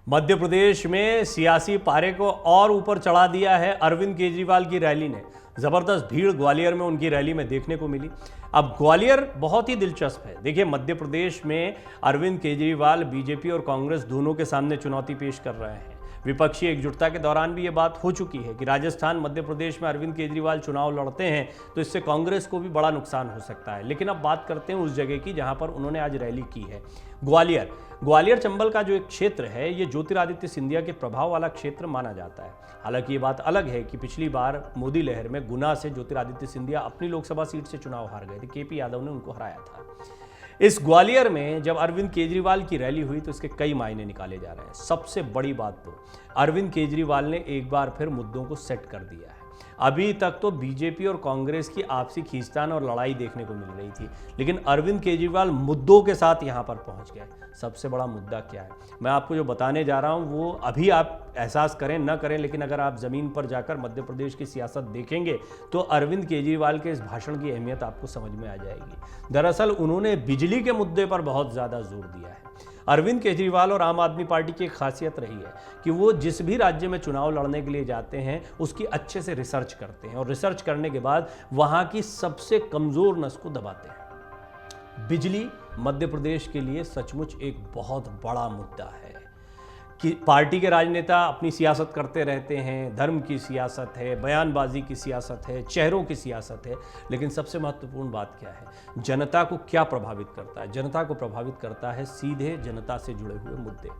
मध्य प्रदेश में सियासी पारे को और ऊपर चढ़ा दिया है अरविंद केजरीवाल की रैली ने। जबरदस्त भीड़ ग्वालियर में उनकी रैली में देखने को मिली। अब ग्वालियर बहुत ही दिलचस्प है। देखिए, मध्य प्रदेश में अरविंद केजरीवाल बीजेपी और कांग्रेस दोनों के सामने चुनौती पेश कर रहे हैं। विपक्षी एकजुटता के दौरान भी ये बात हो चुकी है कि राजस्थान मध्य प्रदेश में अरविंद केजरीवाल चुनाव लड़ते हैं तो इससे कांग्रेस को भी बड़ा नुकसान हो सकता है। लेकिन अब बात करते हैं उस जगह की जहां पर उन्होंने आज रैली की है, ग्वालियर। ग्वालियर चंबल का जो एक क्षेत्र है, ये ज्योतिरादित्य सिंधिया के प्रभाव वाला क्षेत्र माना जाता है। हालांकि ये बात अलग है कि पिछली बार मोदी लहर में गुना से ज्योतिरादित्य सिंधिया अपनी लोकसभा सीट से चुनाव हार गए थे। केपी यादव ने उनको हराया था। इस ग्वालियर में जब अरविंद केजरीवाल की रैली हुई तो इसके कई मायने निकाले जा रहे हैं। सबसे बड़ी बात तो अरविंद केजरीवाल ने एक बार फिर मुद्दों को सेट कर दिया है। अभी तक तो बीजेपी और कांग्रेस की आपसी खींचतान और लड़ाई देखने को मिल रही थी, लेकिन अरविंद केजरीवाल मुद्दों के साथ यहां पर पहुंच गए। सबसे बड़ा मुद्दा क्या है, मैं आपको जो बताने जा रहा हूं वो अभी आप एहसास करें न करें, लेकिन अगर आप जमीन पर जाकर मध्य प्रदेश की सियासत देखेंगे तो अरविंद केजरीवाल के इस भाषण की अहमियत आपको समझ में आ जाएगी। दरअसल उन्होंने बिजली के मुद्दे पर बहुत ज्यादा जोर दिया है। अरविंद केजरीवाल और आम आदमी पार्टी की एक खासियत रही है कि वो जिस भी राज्य में चुनाव लड़ने के लिए जाते हैं उसकी अच्छे से रिसर्च करते हैं और रिसर्च करने के बाद वहां की सबसे कमजोर नस को दबाते हैं। बिजली मध्य प्रदेश के लिए सचमुच एक बहुत बड़ा मुद्दा है कि पार्टी के राजनेता अपनी सियासत करते रहते हैं। धर्म की सियासत है, बयानबाजी की सियासत है, चेहरों की सियासत है, लेकिन सबसे महत्वपूर्ण बात क्या है, जनता को क्या प्रभावित करता है? जनता को प्रभावित करता है सीधे जनता से जुड़े हुए मुद्दे।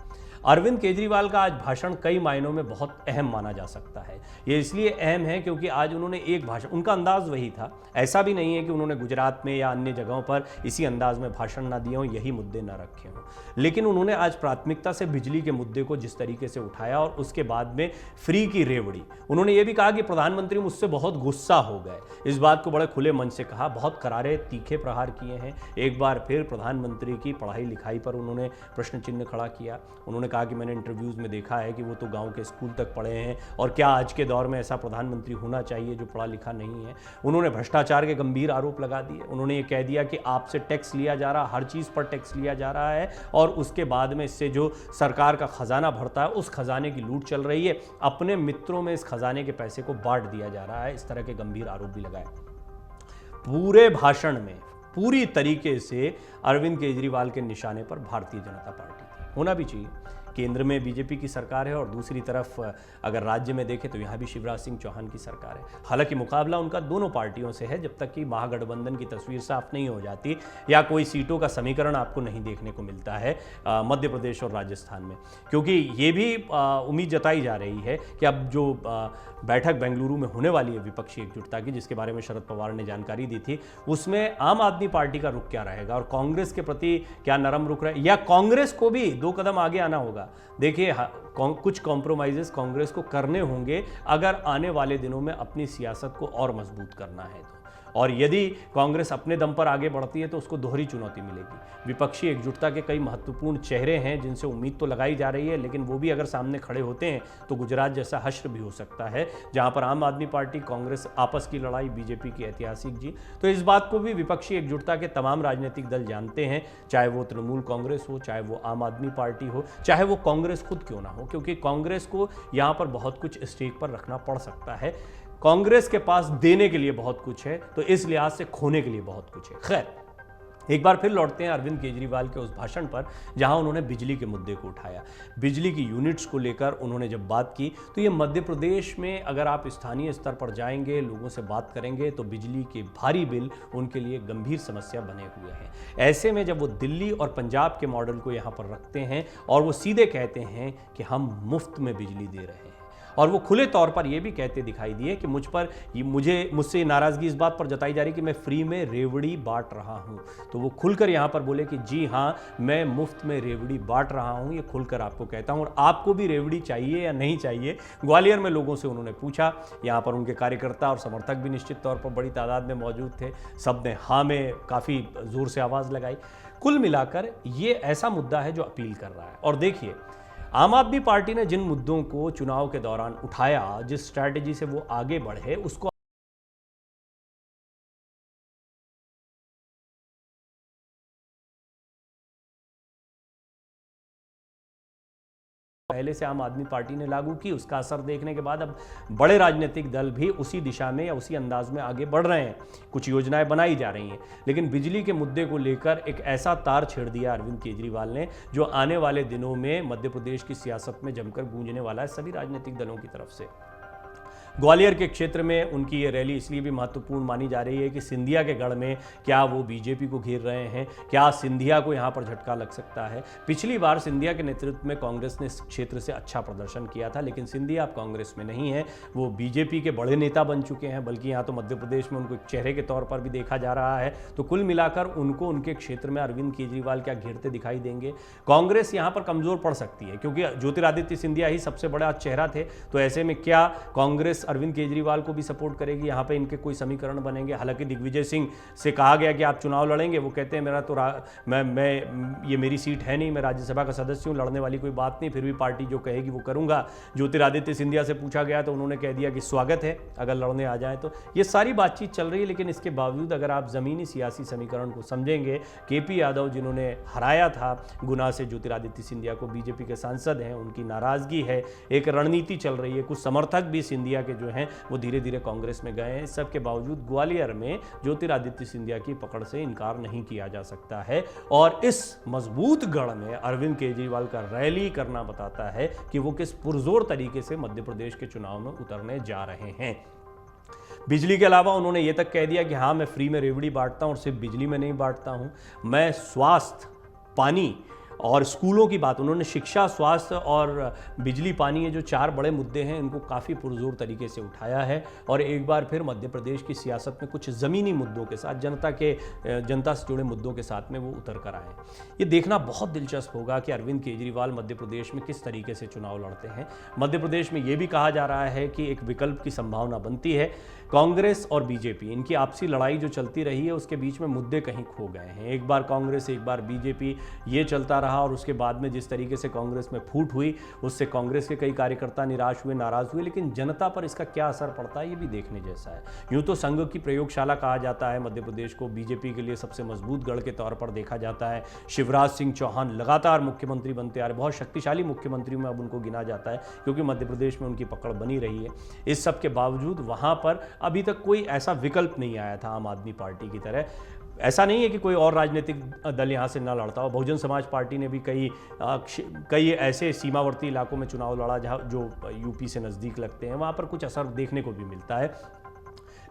अरविंद केजरीवाल का आज भाषण कई मायनों में बहुत अहम माना जा सकता है। ये इसलिए अहम है क्योंकि आज उन्होंने एक भाषण, उनका अंदाज वही था। ऐसा भी नहीं है कि उन्होंने गुजरात में या अन्य जगहों पर इसी अंदाज में भाषण ना दिए हों, यही मुद्दे ना रखे हों, लेकिन उन्होंने आज प्राथमिकता से बिजली के मुद्दे को जिस तरीके से उठाया और उसके बाद में फ्री की रेवड़ी। उन्होंने ये भी कहा कि प्रधानमंत्री मुझसे बहुत गुस्सा हो गए। इस बात को बड़े खुले मन से कहा, बहुत करारे तीखे प्रहार किए हैं। एक बार फिर प्रधानमंत्री की पढ़ाई लिखाई पर उन्होंने प्रश्न चिन्ह खड़ा किया। उन्होंने कहा कि मैंने इंटरव्यूज में देखा है कि वो तो गांव के स्कूल तक पढ़े हैं और क्या आज के दौर में ऐसा प्रधानमंत्री होना चाहिए जो पढ़ा लिखा नहीं है। उन्होंने भ्रष्टाचार के गंभीर आरोप लगा दिए। उन्होंने ये कह दिया कि आपसे टैक्स लिया जा रहा, हर चीज पर टैक्स लिया जा रहा है और उसके बाद में इससे जो सरकार का खजाना भरता है उस खजाने की लूट चल रही है। अपने मित्रों में इस खजाने के पैसे को बांट दिया जा रहा है। इस तरह के गंभीर आरोप भी लगाए। पूरे भाषण में पूरी तरीके से अरविंद केजरीवाल के निशाने पर भारतीय जनता पार्टी थी। होना भी चाहिए। केंद्र में बीजेपी की सरकार है और दूसरी तरफ अगर राज्य में देखें तो यहाँ भी शिवराज सिंह चौहान की सरकार है। हालांकि मुकाबला उनका दोनों पार्टियों से है जब तक कि महागठबंधन की तस्वीर साफ नहीं हो जाती या कोई सीटों का समीकरण आपको नहीं देखने को मिलता है मध्य प्रदेश और राजस्थान में। क्योंकि ये भी उम्मीद जताई जा रही है कि अब जो बैठक बेंगलुरु में होने वाली है विपक्षी एकजुटता की, जिसके बारे में शरद पवार ने जानकारी दी थी, उसमें आम आदमी पार्टी का रुख क्या रहेगा और कांग्रेस के प्रति क्या नरम रुख रहे, या कांग्रेस को भी 2 कदम आगे आना होगा। देखिए, कुछ कॉम्प्रोमाइजेस कांग्रेस को करने होंगे अगर आने वाले दिनों में अपनी सियासत को और मजबूत करना है तो। और यदि कांग्रेस अपने दम पर आगे बढ़ती है तो उसको दोहरी चुनौती मिलेगी। विपक्षी एकजुटता के कई महत्वपूर्ण चेहरे हैं जिनसे उम्मीद तो लगाई जा रही है, लेकिन वो भी अगर सामने खड़े होते हैं तो गुजरात जैसा हश्र भी हो सकता है जहां पर आम आदमी पार्टी कांग्रेस आपस की लड़ाई, बीजेपी की ऐतिहासिक जीत। तो इस बात को भी विपक्षी एकजुटता के तमाम राजनीतिक दल जानते हैं, चाहे वो तृणमूल कांग्रेस हो, चाहे वो आम आदमी पार्टी हो, चाहे वो कांग्रेस खुद क्यों ना हो, क्योंकि कांग्रेस को यहां पर बहुत कुछ स्टेज पर रखना पड़ सकता है। कांग्रेस के पास देने के लिए बहुत कुछ है तो इस लिहाज से खोने के लिए बहुत कुछ है। खैर, एक बार फिर लौटते हैं अरविंद केजरीवाल के उस भाषण पर जहां उन्होंने बिजली के मुद्दे को उठाया। बिजली की यूनिट्स को लेकर उन्होंने जब बात की तो ये मध्य प्रदेश में अगर आप स्थानीय स्तर पर जाएंगे, लोगों से बात करेंगे तो बिजली के भारी बिल उनके लिए गंभीर समस्या बने हुए हैं। ऐसे में जब वो दिल्ली और पंजाब के मॉडल को यहाँ पर रखते हैं और वो सीधे कहते हैं कि हम मुफ्त में बिजली दे रहे हैं, और वो खुले तौर पर ये भी कहते दिखाई दिए कि मुझसे नाराजगी इस बात पर जताई जा रही कि मैं फ्री में रेवड़ी बांट रहा हूं, तो वो खुलकर यहां पर बोले कि जी हां, मैं मुफ्त में रेवड़ी बांट रहा हूं, ये खुलकर आपको कहता हूं। और आपको भी रेवड़ी चाहिए या नहीं चाहिए, ग्वालियर में लोगों से उन्होंने पूछा। यहां पर उनके कार्यकर्ता और समर्थक भी निश्चित तौर पर बड़ी तादाद में मौजूद थे। सबने हाँ में काफी जोर से आवाज लगाई। कुल मिलाकर ये ऐसा मुद्दा है जो अपील कर रहा है। और देखिए, आम आदमी पार्टी ने जिन मुद्दों को चुनाव के दौरान उठाया, जिस स्ट्रैटेजी से वो आगे बढ़े, उसको पहले से आम आदमी पार्टी ने लागू की, उसका असर देखने के बाद अब बड़े राजनीतिक दल भी उसी दिशा में या उसी अंदाज में आगे बढ़ रहे हैं। कुछ योजनाएं बनाई जा रही हैं, लेकिन बिजली के मुद्दे को लेकर एक ऐसा तार छेड़ दिया अरविंद केजरीवाल ने जो आने वाले दिनों में मध्य प्रदेश की सियासत में जमकर गूंजने वाला है सभी राजनीतिक दलों की तरफ से। ग्वालियर के क्षेत्र में उनकी ये रैली इसलिए भी महत्वपूर्ण मानी जा रही है कि सिंधिया के गढ़ में क्या वो बीजेपी को घेर रहे हैं, क्या सिंधिया को यहाँ पर झटका लग सकता है। पिछली बार सिंधिया के नेतृत्व में कांग्रेस ने इस क्षेत्र से अच्छा प्रदर्शन किया था, लेकिन सिंधिया अब कांग्रेस में नहीं है, वो बीजेपी के बड़े नेता बन चुके हैं, बल्कि यहाँ तो मध्य प्रदेश में उनको एक चेहरे के तौर पर भी देखा जा रहा है। तो कुल मिलाकर उनको उनके क्षेत्र में अरविंद केजरीवाल क्या घेरते दिखाई देंगे। कांग्रेस यहाँ पर कमजोर पड़ सकती है क्योंकि ज्योतिरादित्य सिंधिया ही सबसे बड़ा चेहरा थे, तो ऐसे में क्या कांग्रेस अरविंद केजरीवाल को भी सपोर्ट करेगी, यहाँ पे इनके कोई समीकरण बनेंगे। हालांकि दिग्विजय सिंह से कहा गया कि आप चुनाव लड़ेंगे, वो कहते हैं मेरा तो मैं ये मेरी सीट है नहीं, मैं राज्यसभा का सदस्य हूँ, लड़ने वाली कोई बात नहीं, फिर भी पार्टी जो कहेगी वो करूंगा। ज्योतिरादित्य सिंधिया से पूछा गया तो उन्होंने कह दिया कि स्वागत है अगर लड़ने आ जाए तो। ये सारी बातचीत चल रही है, लेकिन इसके बावजूद अगर आप जमीनी सियासी समीकरण को समझेंगे, केपी यादव जिन्होंने हराया था गुना से ज्योतिरादित्य सिंधिया को, बीजेपी के सांसद हैं, उनकी नाराजगी है, एक रणनीति चल रही है, कुछ समर्थक भी सिंधिया के जो हैं वो धीरे धीरे कांग्रेस में गए हैं। इस सब के बावजूद ग्वालियर में ज्योतिरादित्य सिंधिया की पकड़ से इनकार नहीं किया जा सकता है, और इस मजबूत गढ़ में अरविंद केजरीवाल का रैली करना बताता है कि वो किस पुरजोर तरीके से मध्य प्रदेश के चुनाव में उतरने जा रहे हैं। बिजली के अलावा उन्होंने ये तक कह दिया कि हाँ, मैं फ्री में रेवड़ी बांटता हूँ और सिर्फ बिजली में नहीं बांटता हूँ, मैं स्वास्थ्य, पानी और स्कूलों की बात, उन्होंने शिक्षा, स्वास्थ्य और बिजली पानी, ये जो चार बड़े मुद्दे हैं इनको काफ़ी पुरजोर तरीके से उठाया है, और एक बार फिर मध्य प्रदेश की सियासत में कुछ ज़मीनी मुद्दों के साथ, जनता से जुड़े मुद्दों के साथ में वो उतर कर आए। ये देखना बहुत दिलचस्प होगा कि अरविंद केजरीवाल मध्य प्रदेश में किस तरीके से चुनाव लड़ते हैं। मध्य प्रदेश में ये भी कहा जा रहा है कि एक विकल्प की संभावना बनती है। कांग्रेस और बीजेपी, इनकी आपसी लड़ाई जो चलती रही है उसके बीच में मुद्दे कहीं खो गए हैं। एक बार कांग्रेस, एक बार बीजेपी, ये चलता रहा, और उसके बाद में जिस तरीके से कांग्रेस में फूट हुई उससे कांग्रेस के कई कार्यकर्ता निराश हुए, नाराज हुए, लेकिन जनता पर इसका क्या असर पड़ता है ये भी देखने जैसा है। यूं तो संघ की प्रयोगशाला कहा जाता है मध्य प्रदेश को, बीजेपी के लिए सबसे मजबूत गढ़ के तौर पर देखा जाता है। शिवराज सिंह चौहान लगातार मुख्यमंत्री बनते आ रहे, बहुत शक्तिशाली मुख्यमंत्रियों में अब उनको गिना जाता है क्योंकि मध्य प्रदेश में उनकी पकड़ बनी रही है। इस सब के बावजूद वहां पर अभी तक कोई ऐसा विकल्प नहीं आया था आम आदमी पार्टी की तरह। ऐसा नहीं है कि कोई और राजनीतिक दल यहाँ से ना लड़ता हो। बहुजन समाज पार्टी ने भी कई ऐसे सीमावर्ती इलाकों में चुनाव लड़ा जहाँ जो यूपी से नज़दीक लगते हैं, वहाँ पर कुछ असर देखने को भी मिलता है।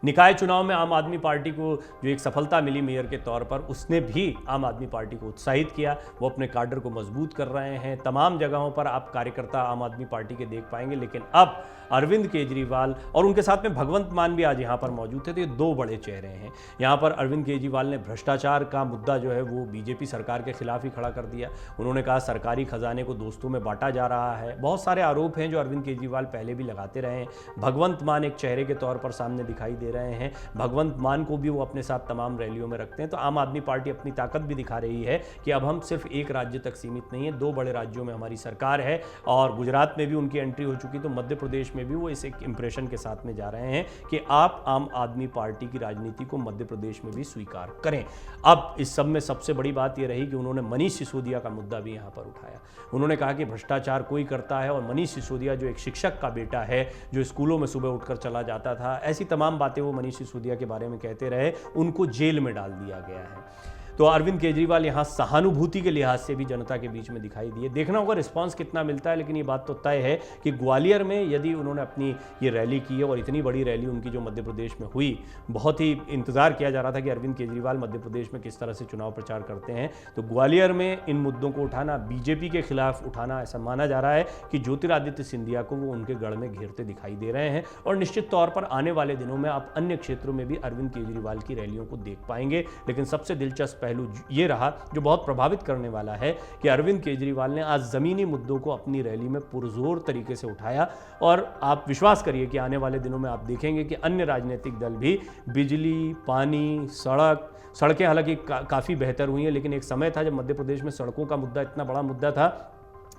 निकाय चुनाव में आम आदमी पार्टी को जो एक सफलता मिली मेयर के तौर पर, उसने भी आम आदमी पार्टी को उत्साहित किया, वो अपने काडर को मजबूत कर रहे हैं। तमाम जगहों पर आप कार्यकर्ता आम आदमी पार्टी के देख पाएंगे, लेकिन अब अरविंद केजरीवाल और उनके साथ में भगवंत मान भी आज यहाँ पर मौजूद थे, तो ये दो बड़े चेहरे हैं। यहाँ पर अरविंद केजरीवाल ने भ्रष्टाचार का मुद्दा जो है वो बीजेपी सरकार के खिलाफ ही खड़ा कर दिया। उन्होंने कहा सरकारी खजाने को दोस्तों में बांटा जा रहा है। बहुत सारे आरोप हैं जो अरविंद केजरीवाल पहले भी लगाते रहे हैं। भगवंत मान एक चेहरे के तौर पर सामने दिखाई दे रहे हैं। भगवंत मान को भी वो अपने साथ तमाम रैलियों में रखते हैं। तो आम आदमी पार्टी अपनी ताकत भी दिखा रही है कि अब हम सिर्फ एक राज्य तक सीमित नहीं है, दो बड़े राज्यों में हमारी सरकार है, और गुजरात में भी उनकी एंट्री हो चुकी, तो मध्य प्रदेश में भी वो इस एक इंप्रेशन के साथ में जा रहे हैं कि आप आम आदमी पार्टी की राजनीति को मध्य प्रदेश में भी स्वीकार करें। अब इस सब में सबसे बड़ी बात यह रही कि उन्होंने मनीष सिसोदिया का मुद्दा भी यहाँ पर उठाया। उन्होंने कहा कि भ्रष्टाचार कोई करता है, और मनीष सिसोदिया जो एक शिक्षक का बेटा है, जो स्कूलों में सुबह उठकर चला जाता था, ऐसी तमाम बातें वो मनीष सिसोदिया के बारे में कहते रहे, उनको जेल में डाल दिया गया है। तो अरविंद केजरीवाल यहाँ सहानुभूति के लिहाज से भी जनता के बीच में दिखाई दिए। देखना होगा रिस्पांस कितना मिलता है, लेकिन ये बात तो तय है कि ग्वालियर में यदि उन्होंने अपनी ये रैली की है, और इतनी बड़ी रैली उनकी जो मध्य प्रदेश में हुई, बहुत ही इंतजार किया जा रहा था कि अरविंद केजरीवाल मध्य प्रदेश में किस तरह से चुनाव प्रचार करते हैं। तो ग्वालियर में इन मुद्दों को उठाना, बीजेपी के खिलाफ उठाना, ऐसा माना जा रहा है कि ज्योतिरादित्य सिंधिया को वो उनके गढ़ में घेरते दिखाई दे रहे हैं। और निश्चित तौर पर आने वाले दिनों में आप अन्य क्षेत्रों में भी अरविंद केजरीवाल की रैलियों को देख पाएंगे। लेकिन सबसे दिलचस्प पहलू ये रहा, जो बहुत प्रभावित करने वाला है, कि अरविंद केजरीवाल ने आज जमीनी मुद्दों को अपनी रैली में पुरजोर तरीके से उठाया। और आप विश्वास करिए कि आने वाले दिनों में आप देखेंगे कि अन्य राजनीतिक दल भी बिजली, पानी, सड़कें हालांकि काफ़ी बेहतर हुई हैं, लेकिन एक समय था जब मध्य प्रदेश में सड़कों का मुद्दा इतना बड़ा मुद्दा था,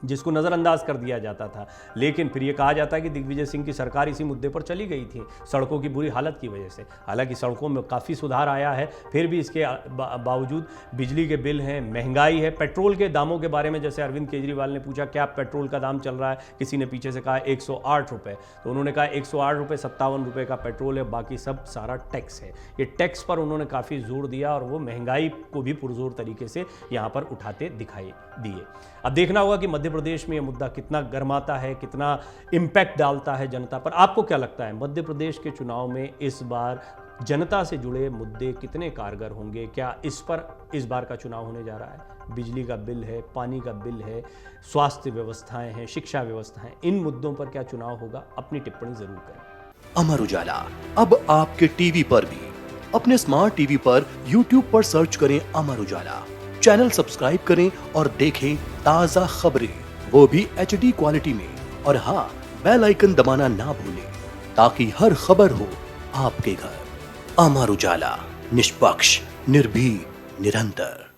जिसको नज़रअंदाज कर दिया जाता था। लेकिन फिर ये कहा जाता है कि दिग्विजय सिंह की सरकार इसी मुद्दे पर चली गई थी, सड़कों की बुरी हालत की वजह से। हालांकि सड़कों में काफ़ी सुधार आया है, फिर भी इसके बावजूद बिजली के बिल हैं, महंगाई है, पेट्रोल के दामों के बारे में जैसे अरविंद केजरीवाल ने पूछा क्या पेट्रोल का दाम चल रहा है, किसी ने पीछे से कहा 108 रुपये, तो उन्होंने कहा 108 रुपये 57 रुपये का पेट्रोल है, बाकी सब सारा टैक्स है। ये टैक्स पर उन्होंने काफ़ी जोर दिया और वो महंगाई को भी पुरजोर तरीके से यहाँ पर उठाते दिखाई दिए। अब देखना होगा कि मध्य प्रदेश में ये मुद्दा कितना गर्माता है, कितना इम्पैक्ट डालता है जनता पर। आपको क्या लगता है मध्य प्रदेश के चुनाव में इस बार जनता से जुड़े मुद्दे कितने कारगर होंगे? क्या इस बार का चुनाव होने जा रहा है? बिजली का बिल है, पानी का बिल है, स्वास्थ्य व्यवस्थाएं हैं, शिक्षा व्यवस्थाएं, इन मुद्दों पर क्या चुनाव होगा? अपनी टिप्पणी जरूर करें। अमर उजाला अब आपके टीवी पर भी। अपने स्मार्ट टीवी पर यूट्यूब पर सर्च करें अमर उजाला, चैनल सब्सक्राइब करें और देखें ताजा खबरें, वो भी HD क्वालिटी में। और हाँ, बेल आइकन दबाना ना भूलें ताकि हर खबर हो आपके घर। अमर उजाला, निष्पक्ष, निर्भीक, निरंतर।